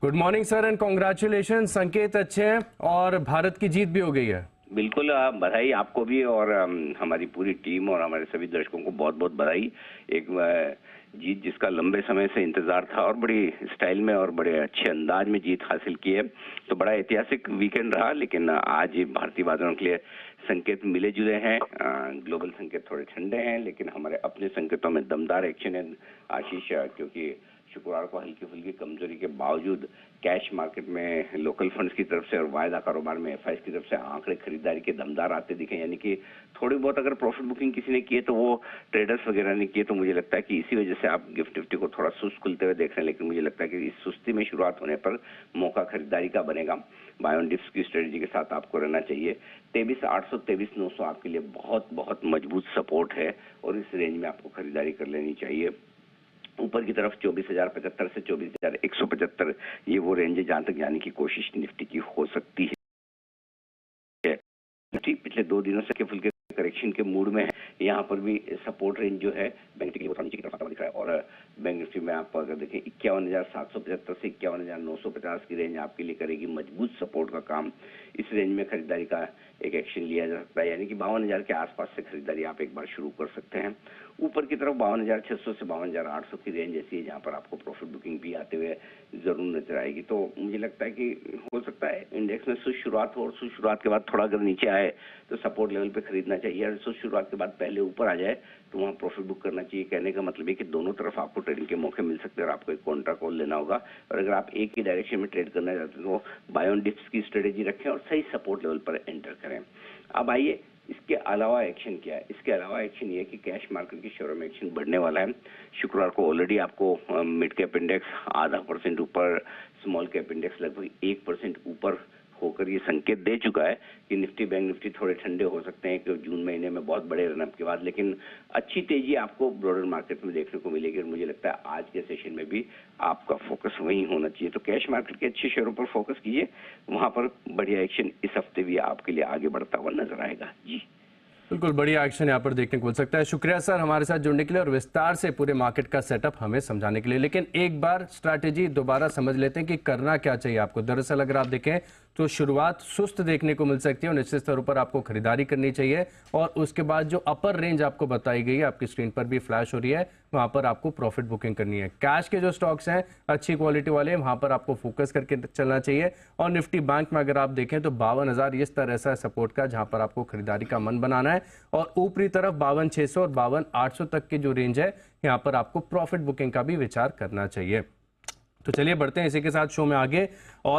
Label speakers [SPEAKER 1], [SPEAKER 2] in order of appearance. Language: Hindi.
[SPEAKER 1] Good morning sir and congratulation. संकेत अच्छे हैं और भारत की जीत भी हो गई है।
[SPEAKER 2] बिल्कुल, बधाई आपको भी और हमारी पूरी टीम और हमारे सभी दर्शकों को बहुत बहुत बधाई। एक जीत जिसका लंबे समय से इंतजार था और बड़ी स्टाइल में और बड़े अच्छे अंदाज में जीत हासिल की है। तो बड़ा ऐतिहासिक वीकेंड रहा, लेकिन आज भारतीय बाजारों के लिए संकेत मिले जुले हैं। ग्लोबल संकेत थोड़े ठंडे हैं, लेकिन हमारे अपने संकेतों में दमदार एक्शन है आशीष, क्योंकि शुक्रवार को हल्की फुल्की कमजोरी के बावजूद कैश मार्केट में लोकल फंड्स की तरफ से और वायदा कारोबार में एफआईज की तरफ से आंकड़े खरीदारी के दमदार आते दिखे। यानी कि थोड़ी बहुत अगर प्रॉफिट बुकिंग किसी ने की है तो वो ट्रेडर्स वगैरह ने की है। तो मुझे लगता है कि इसी वजह से आप गिफ्ट निफ्टी को थोड़ा सुस्त खुलते हुए देख रहे हैं, लेकिन मुझे लगता है कि इस सुस्ती में शुरुआत होने पर मौका खरीदारी का बनेगा। बाय ऑन डिप्स की स्ट्रेटेजी के साथ आपको रहना चाहिए। 23,800 23,900 आपके लिए बहुत बहुत मजबूत सपोर्ट है और इस रेंज में आपको खरीदारी कर लेनी चाहिए। ऊपर की तरफ 24,075 से 24,175 ये वो रेंज है जहां तक जाने की कोशिश निफ्टी की हो सकती है। निफ्टी पिछले 2 दिनों से फुल के करेक्शन के मूड में है। यहाँ पर भी सपोर्ट रेंज जो है बैंक निफ्टी के नीचे की तरफ आता दिख रहा है और बैंक निफ्टी में आप अगर देखें 51,775 से 51,950 की रेंज आपके लिए करेगी मजबूत सपोर्ट का काम। इस रेंज में खरीदारी का एक एक्शन लिया जा सकता है, यानी कि 52,000 के आसपास से खरीदारी आप एक बार शुरू कर सकते हैं। ऊपर की तरफ 52,600 से 52,800 की रेंज ऐसी है जहां पर आपको प्रॉफिट बुकिंग भी आते हुए जरूर नजर आएगी। तो मुझे लगता है कि हो सकता है इंडेक्स में शुरुआत हो और शुरुआत के बाद थोड़ा अगर नीचे आए तो सपोर्ट लेवल पे खरीदना चाहिए, और शुरुआत के बाद पहले ऊपर आ जाए तो वहाँ प्रॉफिट बुक करना चाहिए। कहने का मतलब है कि दोनों तरफ आपको ट्रेडिंग के मौके मिल सकते हैं और आपको एक कॉन्ट्रा कॉल लेना होगा। और अगर आप एक ही डायरेक्शन में ट्रेड करना चाहते हैं तो बाय ऑन डिप्स की स्ट्रेटेजी रखें और सही सपोर्ट लेवल पर एंटर करें। अब आइए इसके अलावा एक्शन क्या है। इसके अलावा एक्शन ये है कि कैश मार्केट की शेयरों में एक्शन बढ़ने वाला है। शुक्रवार को ऑलरेडी आपको मिड कैप इंडेक्स 0.5% ऊपर, स्मॉल कैप इंडेक्स लगभग 1% ऊपर होकर ये संकेत दे चुका है कि निफ्टी बैंक निफ्टी थोड़े ठंडे हो सकते हैं कि जून महीने में बहुत बड़े रनअप के बाद, लेकिन अच्छी तेजी आपको ब्रॉडर मार्केट में देखने को मिलेगी। और मुझे लगता है आज के सेशन में भी आपका फोकस वहीं होना चाहिए। तो कैश मार्केट के अच्छे शेयरों पर फोकस कीजिए, वहां पर बढ़िया एक्शन इस हफ्ते भी आपके लिए आगे बढ़ता हुआ नजर आएगा। जी
[SPEAKER 1] बिल्कुल बढ़िया एक्शन यहाँ पर देखने को मिल सकता है। शुक्रिया सर हमारे साथ जुड़ने के लिए और विस्तार से पूरे मार्केट का सेटअप हमें समझाने के लिए। लेकिन एक बार स्ट्रैटेजी दोबारा समझ लेते हैं कि करना क्या चाहिए आपको। दरअसल अगर आप देखें तो शुरुआत सुस्त देखने को मिल सकती है और निश्चित तौर पर आपको खरीदारी करनी चाहिए और उसके बाद जो अपर रेंज आपको बताई गई है, आपकी स्क्रीन पर भी फ्लैश हो रही है, वहां पर आपको प्रॉफिट बुकिंग करनी है। कैश के जो स्टॉक्स हैं अच्छी क्वालिटी वाले, वहां पर आपको फोकस करके चलना चाहिए। और निफ्टी बैंक में अगर आप देखें तो 52,000 इस तरह से सपोर्ट का जहां पर आपको खरीदारी का मन बनाना है और ऊपरी तरफ 52,600 और 52,800 तक की जो रेंज है यहाँ पर आपको प्रॉफिट बुकिंग का भी विचार करना चाहिए। तो चलिए बढ़ते हैं इसी के साथ शो में आगे। और